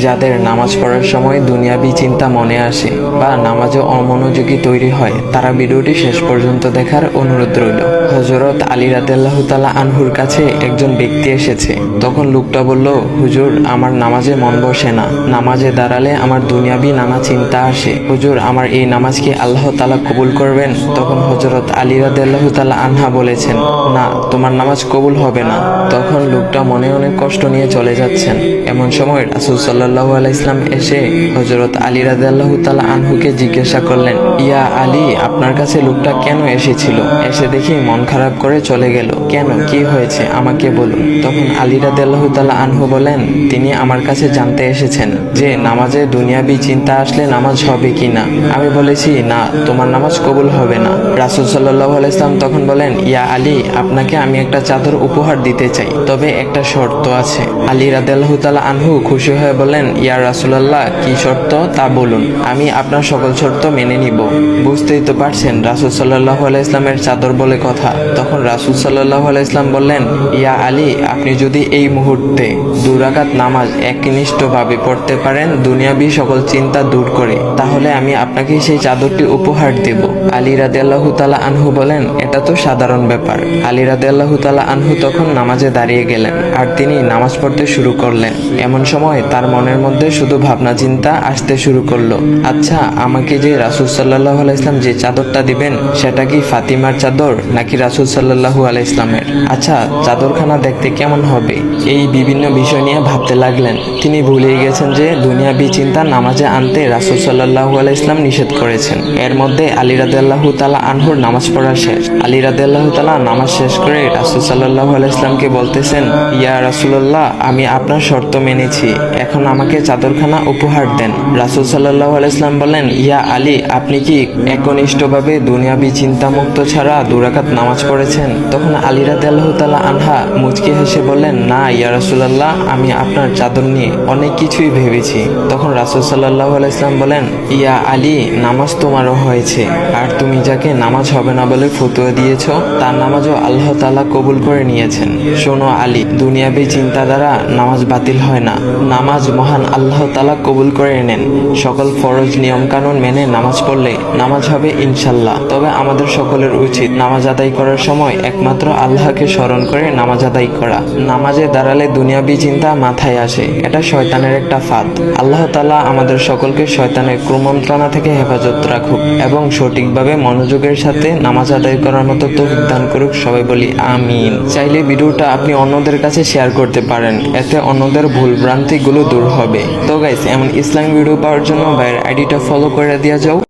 যাদের নামাজ পড়ার সময় দুনিয়াবি চিন্তা মনে আসে বা নামাজে অমনোযোগী তৈরি হয়, তারা ভিডিওটি শেষ পর্যন্ত দেখার অনুরোধ রইল। হযরত আলী রাদিয়াল্লাহু তাআলা আনহুর কাছে একজন ব্যক্তি এসেছে। তখন লোকটা বলল, হুজুর, আমার নামাজে মন বসে না। নামাজে দাঁড়ালে আমার দুনিয়াবি নানা চিন্তা আসে। হুজুর, আমার এই নামাজ কি আল্লাহ তাআলা কবুল করবেন? তখন হযরত আলী রাদিয়াল্লাহু তাআলা আনহা বলেছেন, না, তোমার নামাজ কবুল হবে না। তখন লোকটা মনে অনেক কষ্ট নিয়ে চলে যাচ্ছেন। এমন সময় রাসূল সাল্লাল্লাহু আলাইহি ওয়াসাল্লাম এসে হযরত আলী রাদিয়াল্লাহু তাআলা আনহুকে জিজ্ঞাসা করলেন, ইয়া আলী, আপনার কাছে লোকটা কেন এসেছিল? এসে দেখি মন খারাপ করে চলে গেল। কেন, কি হয়েছে আমাকে বলুন। তখন আলী রাদিয়াল্লাহু তাআলা আনহু বলেন, তিনি আমার কাছে জানতে এসেছেন যে নামাজে দুনিয়াবি চিন্তা আসলে নামাজ হবে কিনা। আমি বলেছি, না, তোমার নামাজ কবুল হবে না। রাসূল সাল্লাল্লাহু আলাইহি ওয়াসাল্লাম তখন বলেন, ইয়া আলী, আপনাকে আমি একটা চাদর উপহার দিতে চাই, তবে একটা শর্ত আছে। আলী রাদিয়াল্লাহু তাআলা আনহু খুশি হয়ে বলেন, ইয়া রাসূলুল্লাহ, কি শর্ত তা বলুন, আমি আপনার সকল শর্ত মেনে নিব। বুঝতেই তো পারছেন রাসূল সাল্লাল্লাহু আলাইহি ওয়াসাল্লামের চাদর বলে কথা। তখন রাসূল সাল্লাল্লাহু আলাইহি ওয়াসাল্লাম বললেন, ইয়া আলী, আপনি যদি এই মুহূর্তে 2 রাকাত নামাজ একনিষ্ঠভাবে পড়তে পারেন দুনিয়াবি সকল চিন্তা দূর করে, তাহলে আমি আপনাকে সেই চাদরটি উপহার দেব। আলী রাদিয়াল্লাহু তাআলা আনহু বলেন, এটা তো সাধারণ ব্যাপার। আলী রাদিয়াল্লাহু তাআলা আনহু তখন নামাজে দাঁড়িয়ে গেলেন আর তিনি নামাজ পড়তে শুরু করলেন। এমন সময় তার মনের মধ্যে শুধু ভাবনা চিন্তা আসতে শুরু করলো, আচ্ছা, আমাকে যে রাসূল সাল্লাল্লাহু আলাইহি ওয়াসাল্লাম যে চাদরটা দিবেন, সেটা কি ফাতিমার চাদর নাকি রাসূল সাল্লাল্লাহু আলাইহি ওয়াসাল্লামের? আচ্ছা, চাদরখানা দেখতে কেমন হবে? এই বিভিন্ন বিষয় নিয়ে ভাবতে লাগলেন। তিনি ভুলেই গেছেন যে দুনিয়াবি চিন্তা নামাজে আনতে রাসূল সাল্লাল্লাহু আলাইহি ওয়াসাল্লাম নিষেধ করেছেন। এর মধ্যে আলী রাদিয়াল্লাহু তাআলা আনহুর নামাজ পড়া শেষ। আলী রাদিয়াল্লাহু তাআলা নামাজ শেষ করে রাসূল সাল্লাল্লাহু আলাইহি ওয়াসাল্লামকে বলতেছেন, ইয়া রাসূলুল্লাহ, আমি আপনার শর্ত মেনেছি, এখন আমাকে চাদরখানা উপহার দেন। রাসূল সাল্লাল্লাহু আলাইহি ওয়াসাল্লাম বলেন, ইয়া আলী, আপনি কি একনিষ্ঠভাবে দুনিয়াবি চিন্তামুক্ত ছাড়া 2 রাকাত নামাজ পড়েছেন? তখন আলী রাদিয়াল্লাহু তাআলা আনহা মুচকি হেসে বললেন, না ইয়া রাসূলুল্লাহ, আমি আপনার চাদর নিয়ে অনেক কিছুই ভেবেছি। তখন রাসূল সাল্লাল্লাহু আলাইহি ওয়াসাল্লাম বলেন, ইয়া আলী, নামাজ তোমারও হয়েছে, আর তুমি যাকে নামাজ হবে না বলে ফতোয়া দিয়েছো, তার নামাজও আল্লাহ তাআলা কবুল করে নিয়েছেন। শোনো আলী, দুনিয়াবি চিন্তা দ্বারা নামাজ বাতিল হয় না, নামাজ মহান আল্লাহ তাআলা কবুল করে নেন। সকল ফরজ নিয়ম কানুন মেনে নামাজ পড়লে নামাজ হবে ইনশাল্লাহ। তবে আমাদের সকলের উচিত নামাজ আদায় করার সময় একমাত্র আল্লাহকে স্মরণ করে নামাজ আদায় করা। নামাজে দাঁড়ালে দুনিয়াবি চিন্তা মাথায় আসে, এটা শয়তানের একটা ফাঁদ। আল্লাহ তাআলা আমাদের সকলকে শয়তানের কুমন্ত্রণা থেকে হেফাজত রাখুক এবং সঠিকভাবে মনোযোগের সাথে নামাজ আদায় করার মতো তৌফিক দান করুক। সবাই বলি আমিন। চাইলে ভিডিওটা আপনি অন্যদের কাছে শেয়ার করতে পারেন, এতে অন্যদের ভুল ভ্রান্তিগুলো দূর হবে। তো গাইস, এমন ইসলামিক ভিডিও পাওয়ার জন্য ভাইয়ের আইডিটা ফলো করে দিয়ে যাও।